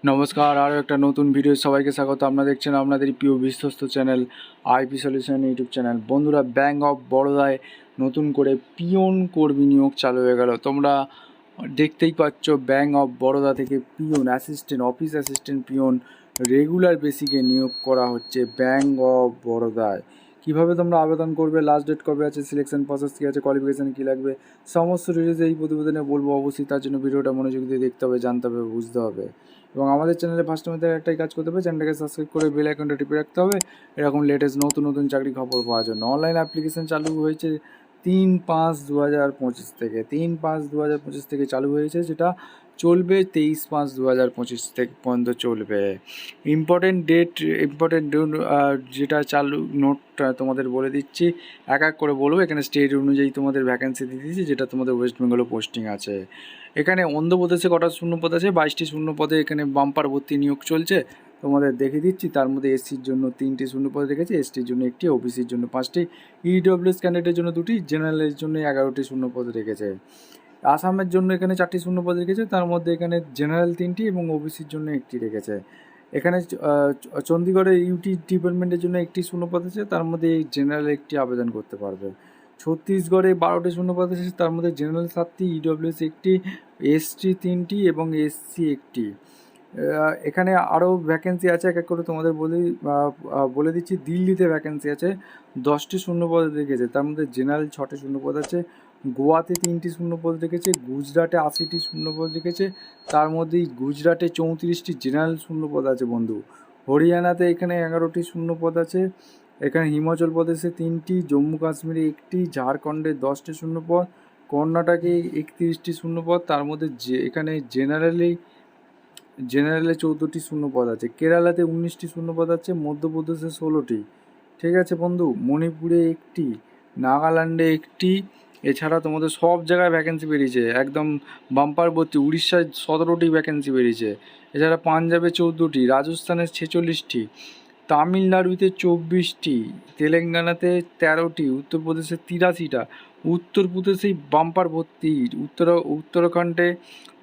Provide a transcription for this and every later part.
নমস্কার, আরও একটা নতুন ভিডিও সবাইকে স্বাগত। আপনারা দেখছেন আপনাদের প্রিয় বিশ্বস্ত channel IP solution YouTube channel. বন্ধুরা, ব্যাঙ্ক অফ বরোদায় নতুন করে পিওন কর্মী নিয়োগ চালু হয়ে গেল। তোমরা দেখতেই পাচ্ছ, ব্যাঙ্ক অফ বরোদা থেকে peon assistant, office assistant peon regular বেসিকে নিয়োগ করা হচ্ছে ব্যাঙ্ক অফ বরোদায়। কীভাবে তোমরা আবেদন করবে, লাস্ট ডেট কবে আছে, সিলেকশন প্রসেস কী আছে, কোয়ালিফিকেশান কী লাগবে, সমস্ত ডিটেলস এই প্রতিবেদনে বলবো। অবশ্যই তার জন্য ভিডিওটা মনোযোগ দিয়ে দেখতে হবে, জানতে হবে, বুঝতে হবে। এবং আমাদের চ্যানেলে ফার্স্ট টাইম একটাই কাজ করতে হবে, চ্যানেলটাকে সাবস্ক্রাইব করে বেল আইকনটা টিপে রাখতে হবে এরকম লেটেস্ট নতুন নতুন চাকরি খবর পাওয়ার জন্য। অনলাইন অ্যাপ্লিকেশান চালু হয়েছে 3/5/2025 থেকে। 3/5/2025 থেকে চালু হয়েছে, যেটা চলবে 23/5/2025 থেকে পর্যন্ত চলবে। ইম্পর্টেন্ট ডেট যেটা চালু নোটটা তোমাদের বলে দিচ্ছি, এক এক করে বলবো। এখানে স্টেট অনুযায়ী তোমাদের ভ্যাকেন্সি দিয়ে দিচ্ছি, যেটা তোমাদের ওয়েস্ট বেঙ্গলে পোস্টিং আছে। এখানে অন্ধ্রপ্রদেশে কটা শূন্যপদ আছে, 22টি শূন্যপদে এখানে বাম্পার ভর্তি নিয়োগ চলছে। তোমাদের দেখে দিচ্ছি। তার মধ্যে এসসির জন্য 3টি শূন্যপদ রেখেছে, এসটির জন্য 1টি, ওবিসির জন্য 5টি, ইডব্লিউএস ক্যান্ডিডেটের জন্য 2টি, জেনারেলের জন্য 11টি শূন্যপদ রেখেছে। আসামের জন্য এখানে 4টি শূন্যপদ রেখেছে, তার মধ্যে এখানে জেনারেল 3টি এবং ওবিসির জন্য 1টি রেখেছে। এখানে চণ্ডীগড়ের ইউটি ডিপার্টমেন্টের জন্য 1টি শূন্যপদ আছে, তার মধ্যে জেনারেল 1টি আবেদন করতে পারবে। ছত্তিশগড়ে 12টি শূন্যপদ আছে, তার মধ্যে জেনারেল 7টি, ইডব্লিউএস 1টি, এসটি 3টি এবং এসসি 1টি। এখানে আরও ভ্যাকেন্সি আছে, এক এক করে তোমাদের বলে দিচ্ছি। দিল্লিতে ভ্যাকেন্সি আছে, 10টি শূন্যপদ রেখেছে, তার মধ্যে জেনারেল 6টি শূন্যপদ আছে। গোয়াতে 3টি শূন্যপদ রেখেছে, গুজরাটে 80টি শূন্যপদ রেখেছে, তার মধ্যেই গুজরাটে 34টি জেনারেল শূন্যপদ আছে বন্ধু। হরিয়ানাতে এখানে 11টি শূন্যপদ আছে। এখানে হিমাচল প্রদেশে 3টি, জম্মু কাশ্মীরে 1টি, ঝাড়খণ্ডে 10টি শূন্যপদ, কর্ণাটকে 31টি শূন্যপদ, তার মধ্যে এখানে জেনারেলে 14টি শূন্যপদ আছে। কেরালাতে 19টি শূন্যপদ আছে, মধ্যপ্রদেশে 16টি। ঠিক আছে বন্ধু, মণিপুরে 1টি, নাগাল্যান্ডে 1টি। এছাড়া তোমাদের সব জায়গায় ভ্যাকেন্সি বেরিয়েছে, একদম বাম্পার ভর্তি। উড়িষ্যায় 17টি ভ্যাকেন্সি বেরিয়েছে। এছাড়া পাঞ্জাবে 14টি, রাজস্থানে 46টি, তামিলনাড়ুতে 24টি, তেলেঙ্গানাতে 13টি, উত্তরপ্রদেশে 83টা, উত্তরপ্রদেশেই বাম্পার ভর্তি। উত্তরাখণ্ডে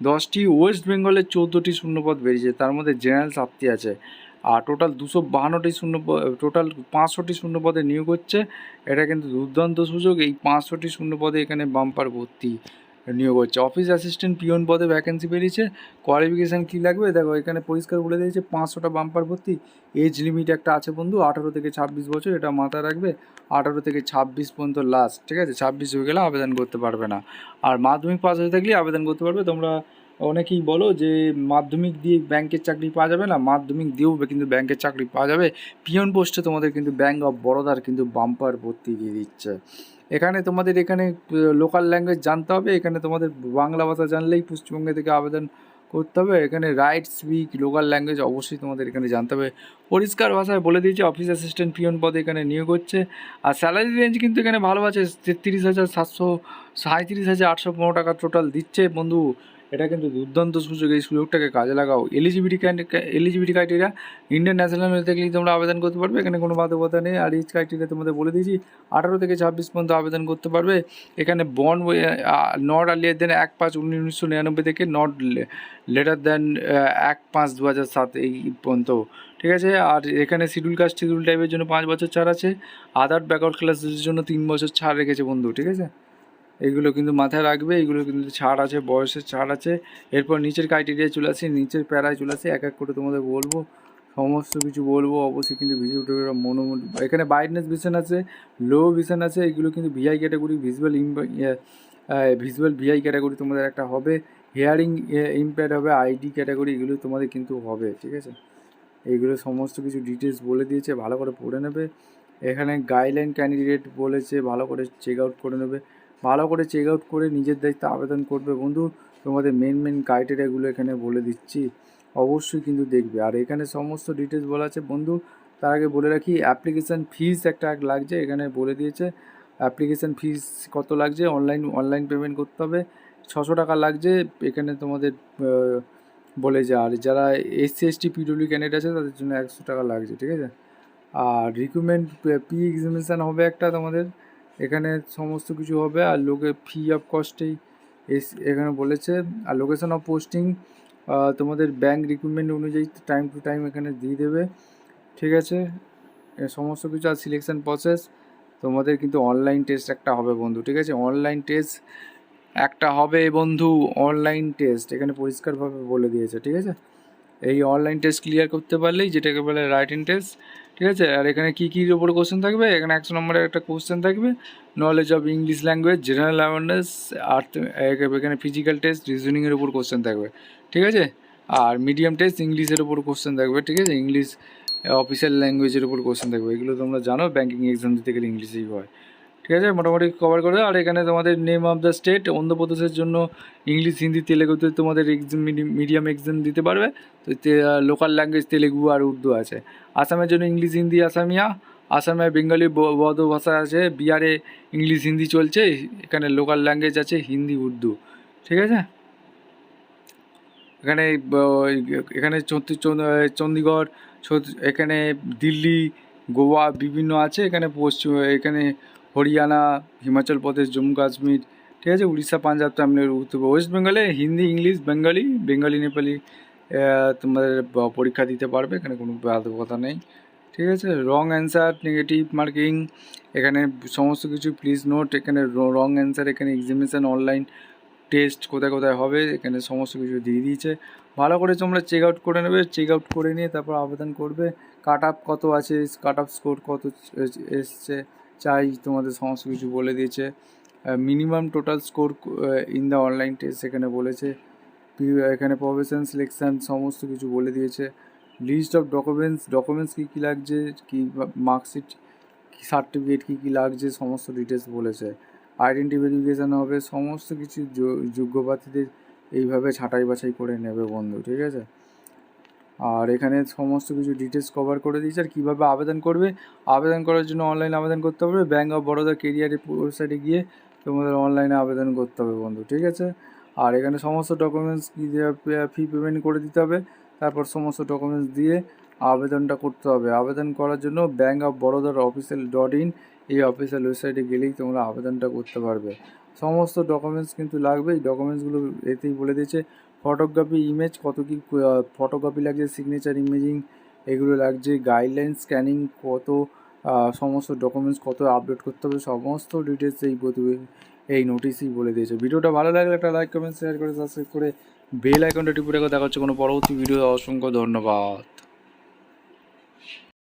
10টি, ওয়েস্ট বেঙ্গলে 14টি শূন্যপদ বেরিয়েছে, তার মধ্যে জেনারেল 7টি আছে। আর টোটাল 252টি টোটাল 500টি শূন্যপদে নিয়োগ হচ্ছে। এটা কিন্তু দুর্দান্ত সুযোগ, এই 500টি শূন্যপদে এখানে বাম্পার ভর্তি নিয়োগ হচ্ছে। অফিস অ্যাসিস্ট্যান্ট পিওন পদে ভ্যাকেন্সি বেরিয়েছে। কোয়ালিফিকেশান কী লাগবে দেখো, এখানে পরিষ্কার বলে দিয়েছে, 500টা বাম্পার ভর্তি। এজ লিমিট একটা আছে বন্ধু, 18 থেকে 26 বছর, এটা মাথায় রাখবে। 18 থেকে 26 পর্যন্ত লাস্ট, ঠিক আছে? 26 হয়ে গেলে আবেদন করতে পারবে না। আর মাধ্যমিক পাস হয়ে থাকলে আবেদন করতে পারবে। তোমরা অনেকেই বলো যে মাধ্যমিক দিয়ে ব্যাংকের চাকরি পাওয়া যাবে না, মাধ্যমিক দিয়েও কিন্তু ব্যাংকের চাকরি পাওয়া যাবে। পিওন পোস্টে তোমাদের কিন্তু ব্যাঙ্ক অফ বরোদার কিন্তু বাম্পার ভর্তি দিয়ে দিচ্ছে। এখানে তোমাদের লোকাল ল্যাঙ্গুয়েজ জানতে হবে। এখানে তোমাদের বাংলা ভাষা জানলেই পশ্চিমবঙ্গে থেকে আবেদন করতে হবে। এখানে রাইট স্পিক লোকাল ল্যাঙ্গুয়েজ অবশ্যই তোমাদের এখানে জানতে হবে। পরিষ্কার ভাষায় বলে দিয়েছে, অফিস অ্যাসিস্ট্যান্ট পিওন পদে এখানে নিয়োগ হচ্ছে। আর স্যালারি রেঞ্জ কিন্তু এখানে ভালো আছে, 33,700, 37,815 টাকা টোটাল দিচ্ছে বন্ধু। এটা কিন্তু দুর্দান্ত সুযোগ, এই সুযোগটাকে কাজে লাগাও। এলিজিবিলিটি ক্রাইটেরিয়া, ইন্ডিয়ান ন্যাশনাল হয়ে থাকলেই তোমরা আবেদন করতে পারবে, এখানে কোনো বাধ্যবাধকতা নেই। আর এজ ক্রাইটেরিয়া তোমাদের বলে দিয়েছি, 18 থেকে 26 পর্যন্ত আবেদন করতে পারবে। এখানে নট আর্লিয়ার দেন 1/5/1999 থেকে নট লেটার দেন 1/5/2007 এই পর্যন্ত, ঠিক আছে? আর এখানে শিডিউল কাস্ট শিডিউল টাইপের জন্য 5 বছর ছাড় আছে। আদার ব্যাকওয়ার্ড ক্লাসের জন্য 3 বছর ছাড় রেখেছে বন্ধু, ঠিক আছে? এইগুলো কিন্তু মাথায় রাখবে, এইগুলো কিন্তু ছাড় আছে, বয়সের ছাড় আছে। এরপর নিচের ক্রাইটেরিয়া চলে আসে, নিচের প্যারায় চলে আসে, এক এক করে তোমাদের বলবো, সমস্ত কিছু বলবো। অবশ্যই কিন্তু ভিডিওটা এখানে ব্রাইটনেস ভিশন আছে, লো ভিশন আছে, এগুলো কিন্তু VI category, visual VI category তোমাদের একটা হবে। হিয়ারিং ইম্পেয়ার্ড হবে, আইডি ক্যাটাগরি, এগুলো তোমাদের কিন্তু হবে, ঠিক আছে? এইগুলো সমস্ত কিছু ডিটেলস বলে দিয়েছে, ভালো করে পড়ে নেবে। এখানে গাইডলাইন ক্যান্ডিডেট বলেছে, ভালো করে চেক আউট করে নেবে। ভালো করে চেক আউট করে নিজের দায়িত্বে আবেদন করবে বন্ধু। তোমাদের মেন ক্রাইটেরিয়াগুলো এখানে বলে দিচ্ছি, অবশ্যই কিন্তু দেখবে। আর এখানে সমস্ত ডিটেলস বলা আছে বন্ধু। তার আগে বলে রাখি, অ্যাপ্লিকেশান ফিস একটা লাগছে, এখানে বলে দিয়েছে অ্যাপ্লিকেশান ফিস কত লাগছে। অনলাইন পেমেন্ট করতে হবে, 600 টাকা লাগছে এখানে তোমাদের বলেছে। আর যারা এসসি এসটি পিডব্লিউ ক্যান্ডিডেট আছে তাদের জন্য 100 টাকা লাগছে, ঠিক আছে? আর রিক্রুটমেন্ট এক্সামিনেশান হবে একটা তোমাদের, এখানে সমস্ত কিছু হবে। আর ফ্রি অফ কস্টেই এখানে বলেছে। আর লোকেশন অফ পোস্টিং তোমাদের ব্যাঙ্ক রিক্রুটমেন্ট অনুযায়ী টাইম টু টাইম এখানে দিয়ে দেবে, ঠিক আছে। সমস্ত কিছু আর সিলেকশান প্রসেস তোমাদের কিন্তু অনলাইন টেস্ট একটা হবে বন্ধু, ঠিক আছে। অনলাইন টেস্ট একটা হবে বন্ধু, অনলাইন টেস্ট এখানে পরিষ্কারভাবে বলে দিয়েছে, ঠিক আছে। এই অনলাইন টেস্ট ক্লিয়ার করতে পারলেই, যেটাকে বলে রাইটিং টেস্ট, ঠিক আছে। আর এখানে কী কীর ওপর কোশ্চেন থাকবে, এখানে 100 নম্বরের একটা কোশ্চেন থাকবে, knowledge of English language, general awareness, আর এখানে ফিজিক্যাল টেস্ট, রিজনিংয়ের উপর কোশ্চেন থাকবে, ঠিক আছে। আর মিডিয়াম টেস্ট ইংলিশের উপর কোশ্চেন থাকবে, ঠিক আছে। ইংলিশ অফিসিয়াল ল্যাঙ্গুয়েজের উপর কোশ্চেন থাকবে, এগুলো তোমরা জানো ব্যাঙ্কিং এক্সাম দিতে গেলে ইংলিশেই হয়, ঠিক আছে। মোটামুটি কভার করে। আর এখানে তোমাদের নেম অফ দ্য স্টেট, অন্ধ্রপ্রদেশের জন্য ইংলিশ, হিন্দি, তেলেগুতে তোমাদের এক্সাম মিডিয়াম এক্সাম দিতে পারবে। তো লোকাল ল্যাঙ্গুয়েজ তেলেগু আর উর্দু আছে। আসামের জন্য ইংলিশ, হিন্দি, আসামিয়া। আসামে বেঙ্গলি, বড়ো ভাষা আছে। বিহারে ইংলিশ, হিন্দি চলছে। এখানে লোকাল ল্যাঙ্গুয়েজ আছে হিন্দি, উর্দু, ঠিক আছে। এখানে এখানে চণ্ডীগড়, এখানে দিল্লি, গোয়া বিভিন্ন আছে। এখানে এখানে হরিয়ানা, হিমাচল প্রদেশ, জম্মু কাশ্মীর, ঠিক আছে, উড়িষ্যা, পাঞ্জাব, তামিলনাড়ু, উত্তর ওয়েস্ট বেঙ্গলে হিন্দি, ইংলিশ, বেঙ্গলি, নেপালি তোমাদের পরীক্ষা দিতে পারবে, এখানে কোনো বাধ্যকতা নেই, ঠিক আছে। রং অ্যান্সার, নেগেটিভ মার্কিং, এখানে সমস্ত কিছু প্লিজ নোট। এখানে রং অ্যান্সার, এখানে এক্সামিনেশান অনলাইন টেস্ট কোথায় কোথায় হবে, এখানে সমস্ত কিছু দিয়ে দিয়েছে। ভালো করে তোমরা চেক আউট করে নেবে, চেক আউট করে নিয়ে তারপর আবেদন করবে। কাট আপ কত আছে, কাট আপ স্কোর কত এসছে চাই, তোমাদের সমস্ত কিছু বলে দিয়েছে। Minimum total score in the online test এখানে বলেছে। এখানে প্রফেশন সিলেকশান সমস্ত কিছু বলে দিয়েছে। লিস্ট অফ ডকুমেন্টস কী কী লাগছে, কী মার্কশিট, কী সার্টিফিকেট কী কী লাগছে, সমস্ত ডিটেলস বলেছে। আইডেন্টি ভেরিফিকেশান হবে, সমস্ত কিছু যোগ্য প্রার্থীদের এইভাবে ছাঁটাই বাছাই করে নেবে বন্ধু, ঠিক আছে। আর এখানে সমস্ত কিছু ডিটেলস কভার করে দিয়েছে। আর কীভাবে আবেদন করবে, আবেদন করার জন্য অনলাইনে আবেদন করতে হবে। ব্যাঙ্ক অফ বরোদা কেরিয়ারের ওয়েবসাইটে গিয়ে তোমাদের অনলাইনে আবেদন করতে হবে বন্ধু, ঠিক আছে। আর এখানে সমস্ত ডকুমেন্টস ফি পেমেন্ট করে দিতে হবে, তারপর সমস্ত ডকুমেন্টস দিয়ে আবেদনটা করতে হবে। আবেদন করার জন্য ব্যাঙ্ক অফ বরোদার official.in এই অফিসিয়াল ওয়েবসাইটে গেলেই তোমরা আবেদনটা করতে পারবে। সমস্ত ডকুমেন্টস কিন্তু লাগবে, এই ডকুমেন্টসগুলো এতেই বলে দিয়েছে। ফটোগ্রাফি, ইমেজ কত কী ফটোগ্রাফি লাগছে, সিগনেচার ইমেজিং এগুলো লাগছে, গাইডলাইন স্ক্যানিং কত, সমস্ত ডকুমেন্টস কত আপলোড করতে হবে, সমস্ত ডিটেলস এই নোটিশই বলে দিয়েছে। ভিডিওটা ভালো লাগলে একটা লাইক, কমেন্ট, শেয়ার করে, সাবস্ক্রাইব করে বেল আইকনটা টিপে রেখে দেখা হচ্ছে কোনো পরবর্তী ভিডিও। অসংখ্য ধন্যবাদ।